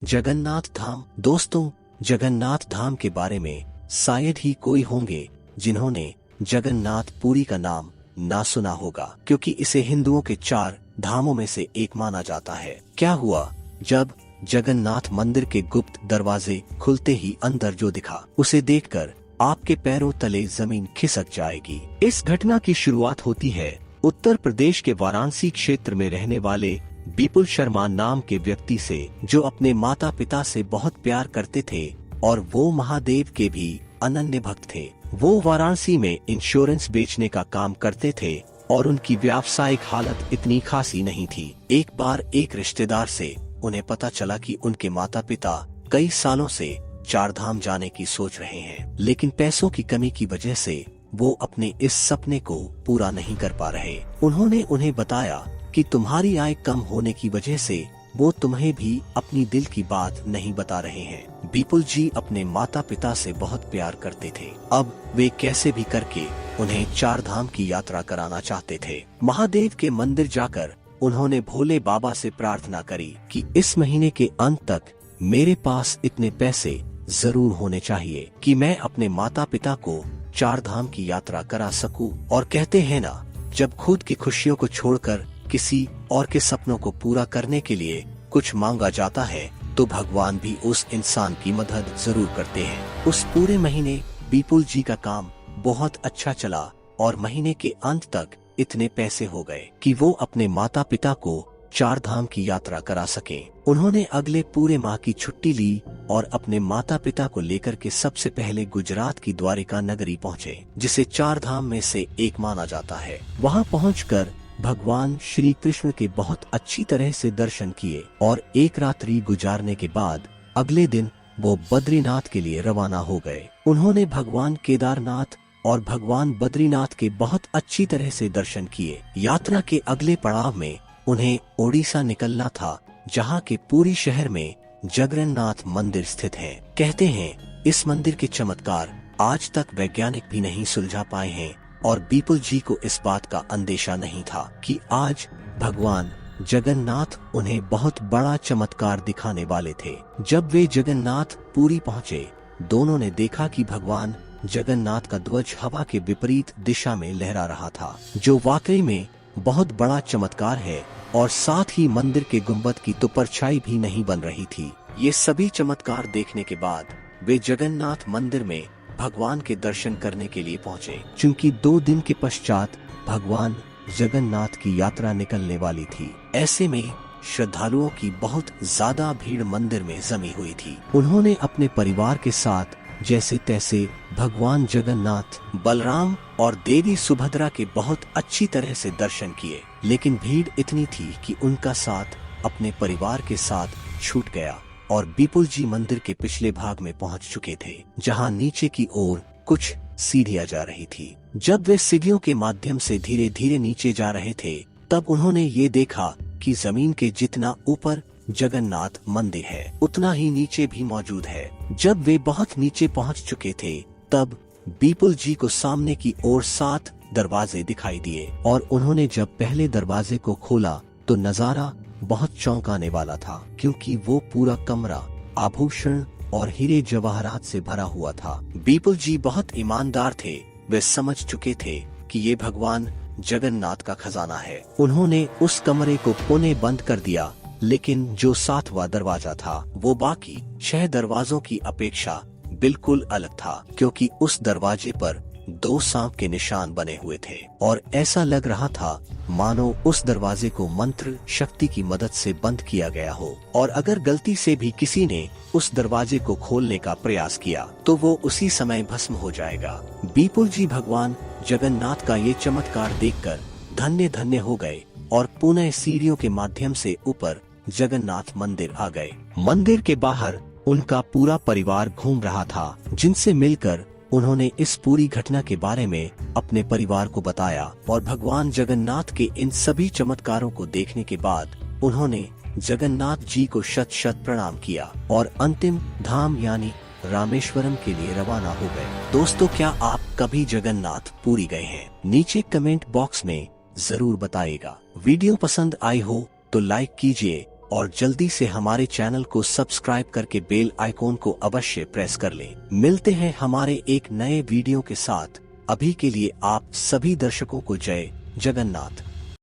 जगन्नाथ धाम। दोस्तों, जगन्नाथ धाम के बारे में शायद ही कोई होंगे जिन्होंने जगन्नाथ पुरी का नाम ना सुना होगा, क्योंकि इसे हिंदुओं के 4 धामों में से एक माना जाता है। क्या हुआ जब जगन्नाथ मंदिर के गुप्त दरवाजे खुलते ही अंदर जो दिखा, उसे देखकर आपके पैरों तले जमीन खिसक जाएगी। इस घटना की शुरुआत होती है उत्तर प्रदेश के वाराणसी क्षेत्र में रहने वाले विपुल शर्मा नाम के व्यक्ति से, जो अपने माता पिता से बहुत प्यार करते थे और वो महादेव के भी अनन्य भक्त थे। वो वाराणसी में इंश्योरेंस बेचने का काम करते थे और उनकी व्यावसायिक हालत इतनी खासी नहीं थी। एक बार एक रिश्तेदार से उन्हें पता चला कि उनके माता पिता कई सालों से 4 धाम जाने की सोच रहे हैं, लेकिन पैसों की कमी की वजह से वो अपने इस सपने को पूरा नहीं कर पा रहे। उन्होंने उन्हें बताया कि तुम्हारी आय कम होने की वजह से वो तुम्हें भी अपनी दिल की बात नहीं बता रहे हैं। विपुल जी अपने माता पिता से बहुत प्यार करते थे। अब वे कैसे भी करके उन्हें 4 धाम की यात्रा कराना चाहते थे। महादेव के मंदिर जाकर उन्होंने भोले बाबा से प्रार्थना करी कि इस महीने के अंत तक मेरे पास इतने पैसे जरूर होने चाहिए कि मैं अपने माता पिता को 4 धाम की यात्रा करा सकूं। और कहते हैं ना, जब खुद की खुशियों को छोड़कर किसी और के सपनों को पूरा करने के लिए कुछ मांगा जाता है, तो भगवान भी उस इंसान की मदद जरूर करते हैं। उस पूरे महीने विपुल जी का काम बहुत अच्छा चला और महीने के अंत तक इतने पैसे हो गए कि वो अपने माता पिता को 4 धाम की यात्रा करा सके। उन्होंने अगले पूरे माह की छुट्टी ली और अपने माता पिता को लेकर के सबसे पहले गुजरात की द्वारिका नगरी पहुँचे, जिसे 4 धाम में से एक माना जाता है। वहाँ पहुँचकर भगवान श्री कृष्ण के बहुत अच्छी तरह से दर्शन किए और एक रात्रि गुजारने के बाद अगले दिन वो बद्रीनाथ के लिए रवाना हो गए। उन्होंने भगवान केदारनाथ और भगवान बद्रीनाथ के बहुत अच्छी तरह से दर्शन किए। यात्रा के अगले पड़ाव में उन्हें ओडिशा निकलना था, जहाँ के पूरी शहर में जगन्नाथ मंदिर स्थित है। कहते हैं इस मंदिर के चमत्कार आज तक वैज्ञानिक भी नहीं सुलझा पाए हैं और विपुल जी को इस बात का अंदेशा नहीं था कि आज भगवान जगन्नाथ उन्हें बहुत बड़ा चमत्कार दिखाने वाले थे। जब वे जगन्नाथ पुरी पहुँचे, दोनों ने देखा कि भगवान जगन्नाथ का ध्वज हवा के विपरीत दिशा में लहरा रहा था, जो वाकई में बहुत बड़ा चमत्कार है। और साथ ही मंदिर के गुंबद की तो परछाई भी नहीं बन रही थी। ये सभी चमत्कार देखने के बाद वे जगन्नाथ मंदिर में भगवान के दर्शन करने के लिए पहुँचे, क्योंकि 2 दिन के पश्चात भगवान जगन्नाथ की यात्रा निकलने वाली थी। ऐसे में श्रद्धालुओं की बहुत ज्यादा भीड़ मंदिर में जमी हुई थी। उन्होंने अपने परिवार के साथ जैसे तैसे भगवान जगन्नाथ, बलराम और देवी सुभद्रा के बहुत अच्छी तरह से दर्शन किए, लेकिन भीड़ इतनी थी कि उनका साथ अपने परिवार के साथ छूट गया और विपुल जी मंदिर के पिछले भाग में पहुंच चुके थे, जहां नीचे की ओर कुछ सीढ़ियां जा रही थी। जब वे सीढ़ियों के माध्यम से धीरे धीरे नीचे जा रहे थे, तब उन्होंने ये देखा कि जमीन के जितना ऊपर जगन्नाथ मंदिर है, उतना ही नीचे भी मौजूद है। जब वे बहुत नीचे पहुंच चुके थे, तब विपुल जी को सामने की ओर 7 दरवाजे दिखाई दिए और उन्होंने जब पहले दरवाजे को खोला तो नजारा बहुत चौंकाने वाला था, क्योंकि वो पूरा कमरा आभूषण और हीरे जवाहरात से भरा हुआ था। विपुल जी बहुत ईमानदार थे। वे समझ चुके थे कि ये भगवान जगन्नाथ का खजाना है। उन्होंने उस कमरे को पुणे बंद कर दिया, लेकिन जो 7वां दरवाजा था वो बाकी 6 दरवाजों की अपेक्षा बिल्कुल अलग था, क्योंकि उस दरवाजे पर 2 सांप के निशान बने हुए थे और ऐसा लग रहा था मानो उस दरवाजे को मंत्र शक्ति की मदद से बंद किया गया हो, और अगर गलती से भी किसी ने उस दरवाजे को खोलने का प्रयास किया तो वो उसी समय भस्म हो जाएगा। विपुल जी भगवान जगन्नाथ का ये चमत्कार देखकर धन्य धन्य हो गए और पुनः सीढ़ियों के माध्यम से ऊपर जगन्नाथ मंदिर आ गए। मंदिर के बाहर उनका पूरा परिवार घूम रहा था, जिनसे मिलकर उन्होंने इस पूरी घटना के बारे में अपने परिवार को बताया और भगवान जगन्नाथ के इन सभी चमत्कारों को देखने के बाद उन्होंने जगन्नाथ जी को शत शत प्रणाम किया और अंतिम धाम यानी रामेश्वरम के लिए रवाना हो गए। दोस्तों, क्या आप कभी जगन्नाथ पुरी गए हैं? नीचे कमेंट बॉक्स में जरूर बताइएगा। वीडियो पसंद आई हो तो लाइक कीजिए और जल्दी से हमारे चैनल को सब्सक्राइब करके बेल आइकॉन को अवश्य प्रेस कर लें। मिलते हैं हमारे एक नए वीडियो के साथ। अभी के लिए आप सभी दर्शकों को जय जगन्नाथ।